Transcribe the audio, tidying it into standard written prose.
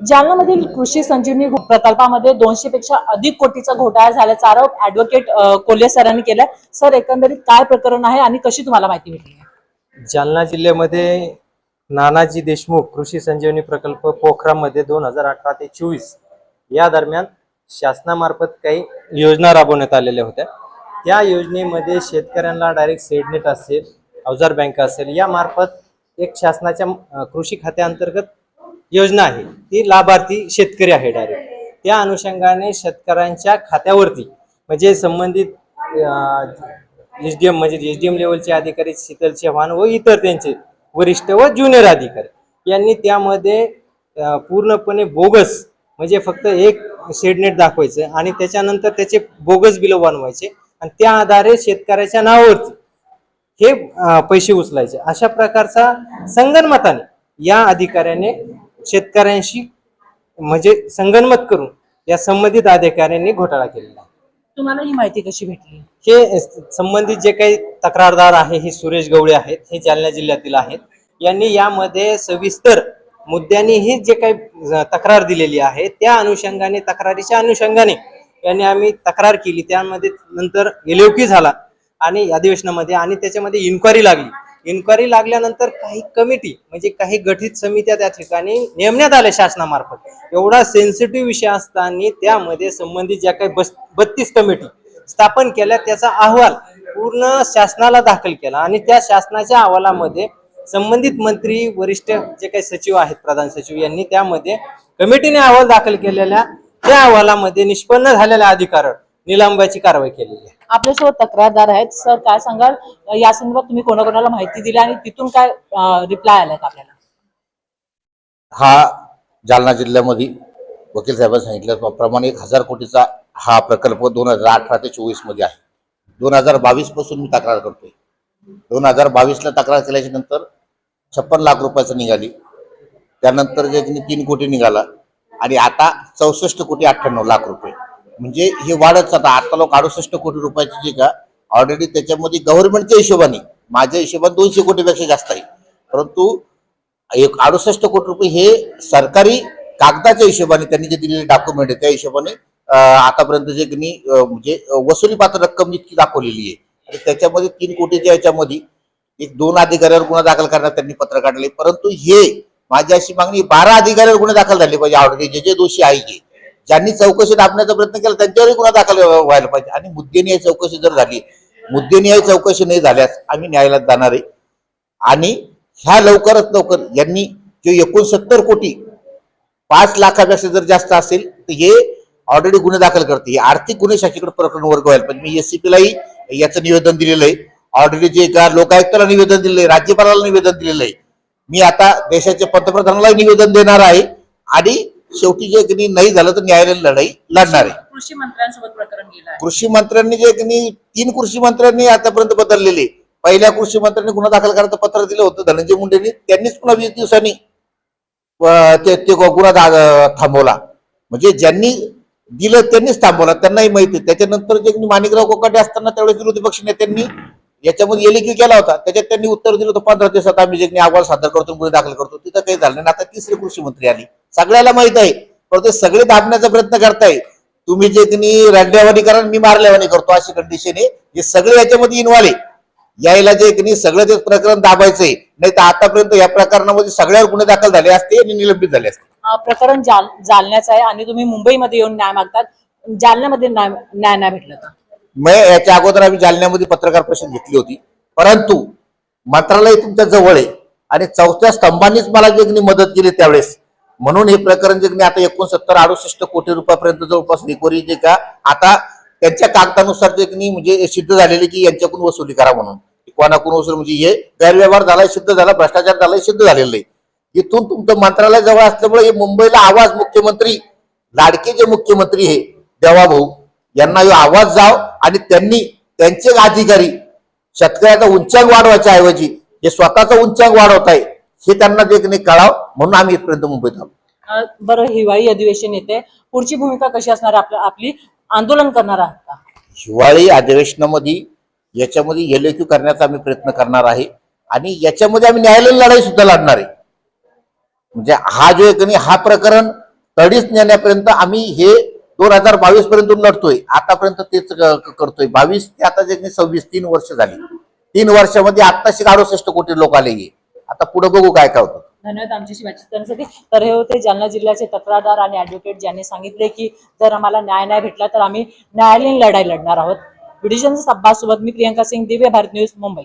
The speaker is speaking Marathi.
जालन्यामधील कृषी संजीवनी प्रकल्पामध्ये 200 पेक्षा अधिक कोटीचा घोटाळा झाल्याचा आरोप ऍडव्होकेट कोल्हे सरांनी केलाय। सर, एकंदरीत काय प्रकरण आहे आणि कशी तुम्हाला माहिती भेटली? जालना जिल्ह्यामध्ये नानाजी देशमुख कृषी संजीवनी प्रकल्प पोखरामध्ये 2018 ते 24 या दरम्यान शासनामार्फत काही योजना राबवण्यात आलेल्या होत्या। त्या योजनेमध्ये शेतकऱ्यांना डायरेक्ट सेडनेट असेल, अवजार बँक असेल, या मार्फत एक शासनाच्या कृषी खात्याअंतर्गत योजना आहे, ती लाभार्थी शेतकरी आहे डायरेक्ट। त्या अनुषंगाने शेतकऱ्यांच्या खात्यावरती म्हणजे संबंधित एसडीएम म्हणजे एसडीएम लेवलचे अधिकारी शीतल चव्हाण व इतर त्यांचे वरिष्ठ व ज्युनियर अधिकारी यांनी त्यामध्ये पूर्णपणे बोगस म्हणजे फक्त एक शेडनेट दाखवायचं आणि त्याच्यानंतर त्याचे बोगस बिल बनवायचे आणि त्या आधारे शेतकऱ्याच्या नावावरती हे पैसे उचलायचे। अशा प्रकारचा संगनमताने या अधिकाऱ्याने शेतकऱ्यांशी म्हणजे संगनमत करून या संबंधित अधिकाऱ्यांनी घोटाळा केलेला आहे। तुम्हाला ही माहिती कशी भेटली? हे संबंधित जे काही तक्रारदार आहे हे सुरेश गवळे आहेत, हे जालना जिल्ह्यातील आहेत। यांनी यामध्ये सविस्तर मुद्द्यांनी ही जे काही तक्रार दिलेली आहे त्या अनुषंगाने तक्रारीच्या अनुषंगाने यांनी आम्ही तक्रार केली। त्यामध्ये नंतर एलओकी झाला आणि अधिवेशनामध्ये आणि त्याच्यामध्ये इन्क्वायरी लागली। इन्क्वायरी लागल्यानंतर काही कमिटी म्हणजे काही गठीत समित्या त्या ठिकाणी नेमण्यात आल्या शासनामार्फत। एवढा सेन्सिटिव्ह विषय असताना त्यामध्ये संबंधित ज्या काही 32 कमिटी स्थापन केल्या त्याचा अहवाल पूर्ण शासनाला दाखल केला आणि त्या शासनाच्या अहवालामध्ये संबंधित मंत्री वरिष्ठ जे काही सचिव आहेत प्रधान सचिव यांनी त्यामध्ये कमिटीने अहवाल दाखल केलेल्या त्या अहवालामध्ये निष्पन्न झालेल्या अधिकाऱ्यावर निलंबनाची कारवाई केलेली आहे। आपल्यासोबत तक्रारदार आहेत। सर, काय सांगाल या संदर्भात तुम्ही कोणाकोणाला माहिती दिली आणि तिथून काय रिप्लाय आलाय आपल्याला? हा जालना जिल्ह्यामध्ये वकील साहेबांनी सांगितल्याप्रमाणे 1000 कोटीचा हा प्रकल्प 2018 ते 24 मध्ये आहे। 2022 पासून मी तक्रार करतोय। 2022 ला तक्रार केल्याच्या नंतर 56 लाख रुपयाचं निघाली, त्यानंतर जे 3 कोटी निघाला आणि आता 64 कोटी 98 लाख रुपये म्हणजे हे वाढत जातं। आता लोक 68 कोटी रुपयाची जे का ऑलरेडी त्याच्यामध्ये गव्हर्नमेंटच्या हिशोबाने माझ्या हिशोबाने 200 कोटीपेक्षा जास्त आहे, परंतु 68 कोटी रुपये हे सरकारी कागदाच्या हिशोबाने त्यांनी जे दिलेले डॉक्युमेंट आहे त्या हिशोबाने आतापर्यंत जे म्हणजे वसुली पात्र रक्कम जितकी दाखवलेली आहे आणि त्याच्यामध्ये 3 कोटीच्या याच्यामध्ये 2 अधिकाऱ्यावर गुन्हा दाखल करण्यात त्यांनी पत्र काढले। परंतु हे माझी अशी मागणी 12 अधिकाऱ्यावर गुन्हे दाखल झाले पाहिजे। ऑलरेडी जे दोषी आहे ज्यांनी चौकशी दाबण्याचा प्रयत्न केला त्यांच्यावरही गुन्हा दाखल व्हायला पाहिजे आणि मुद्देनिहाय चौकशी जर झाली, मुद्देनिहाय चौकशी नाही झाल्यास आम्ही न्यायालयात जाणार आहे आणि ह्या लवकरात लवकर यांनी जे 69 कोटी 5 लाखापेक्षा जर जास्त असेल तर हे ऑलरेडी गुन्हे दाखल करते। आर्थिक गुन्हे शाखेकडे प्रकरण वर्ग व्हायला पाहिजे। मी एससीपीलाही याचं निवेदन दिलेलं आहे, ऑलरेडी जे का लोकायुक्ताला निवेदन दिलेलं आहे, राज्यपालाला निवेदन दिलेलं आहे, मी आता देशाच्या पंतप्रधानाला निवेदन देणार आहे आणि शेवटी जे नाही झालं तर न्यायालयीन लढाई लढणार आहे। कृषी मंत्र्यांसोबत प्रकरण गेलं आहे। कृषी मंत्र्यांनी जे 3 कृषी मंत्र्यांनी आतापर्यंत बदललेले, पहिल्या कृषी मंत्र्यांनी गुन्हा दाखल करायचं पत्र दिलं होतं धनंजय मुंडेंनी, त्यांनीच पुन्हा 20 दिवसांनी ते गुन्हा थांबवला। म्हणजे ज्यांनी दिलं त्यांनीच थांबवला, त्यांनाही माहिती। त्याच्यानंतर जे माणिकराव कोकाटे असताना त्यावेळेस विरोधी पक्ष नेत्यांनी याच्यामध्ये एलक्यू केला होता, त्याच्यात त्यांनी उत्तर दिलं होतं 15 दिवसात आम्ही जे अहवाल सादर करतो गुन्हे दाखल करतो। तिथं काही झालं नाही। आता 3रे कृषी मंत्री आली, सगळ्याला माहित आहे, पण ते सगळे दाबण्याचा प्रयत्न करताय। तुम्ही जे रड्ड्यावानी करा मी मारल्यावानी करतो अशी कंडिशन आहे। जे सगळे याच्यामध्ये इन्व्हॉल्व आहे यायला जे सगळं ते प्रकरण दाबायचंय, नाही तर आतापर्यंत या प्रकरणामध्ये सगळ्यावर गुन्हे दाखल झाले असते आणि निलंबित झाले असते। प्रकरण जालन्याचं आहे आणि तुम्ही मुंबईमध्ये येऊन न्याय मागतात, जालन्यामध्ये न्याय नाही भेटलं तर? मी याच्या अगोदर आम्ही जालन्यामध्ये पत्रकार परिषद घेतली होती, परंतु मंत्रालय तुमच्या जवळ आहे आणि 4थ्या स्तंभांनीच मला जे मदत केली त्यावेळेस, म्हणून हे प्रकरण जे आता 69-68 कोटी रुपयापर्यंत जवळपास रिकव्हरी जे का आता त्यांच्या कागदानुसार जे म्हणजे सिद्ध झालेले की यांच्याकडून वसुली करा म्हणून कोणाकडून वसूल म्हणजे हे गैरव्यवहार झालाय सिद्ध झाला, भ्रष्टाचार झालाय सिद्ध झालेलं आहे। इथून तुमचं मंत्रालय जवळ असल्यामुळे हे मुंबईला आवाज मुख्यमंत्री लाडके जे मुख्यमंत्री हे देवाभाऊ यांना हे आवाज जाव आणि त्यांनी त्यांचे अधिकारी शेतकऱ्याचा उंचांक वाढवायच्या ऐवजी जे स्वतःचा उंचांक वाढवत आहे हे त्यांना जे कळाव, म्हणून आम्ही इथपर्यंत मुंबईत आलो। बरं, हिवाळी अधिवेशन येते, पुढची भूमिका कशी असणार? आपली आंदोलन करणार आहात का? हिवाळी अधिवेशनामध्ये याच्यामध्ये एलक्यू करण्याचा आम्ही प्रयत्न करणार आहे आणि याच्यामध्ये आम्ही न्यायालयीन लढाई सुद्धा लढणार आहे। म्हणजे हा जो हा प्रकरण तडीच नेण्यापर्यंत आम्ही हे 2022 पर्यंत लढतोय, आतापर्यंत तेच करतोय. 22 ते आता जे 26 3 वर्ष झाली. 3 वर्षामध्ये आत्ताशी 68 कोटी लोक आले. आता पुढे बघू काय काय होतं. धन्यवाद आमच्याशी बातचीत करण्यासाठी. तर हे होते जालना जिल्ह्याचे तक्रारदार आणि ऍडव्होकेट ज्यांनी सांगितले की जर आम्हाला न्याय नाही भेटला तर आम्ही न्यायालयीन लढाई लढणार आहोत. व्हिडिओ जर्नलिस्ट अब्बास सोबत मी प्रियंका सिंग, दिव्य भारत न्यूज, मुंबई.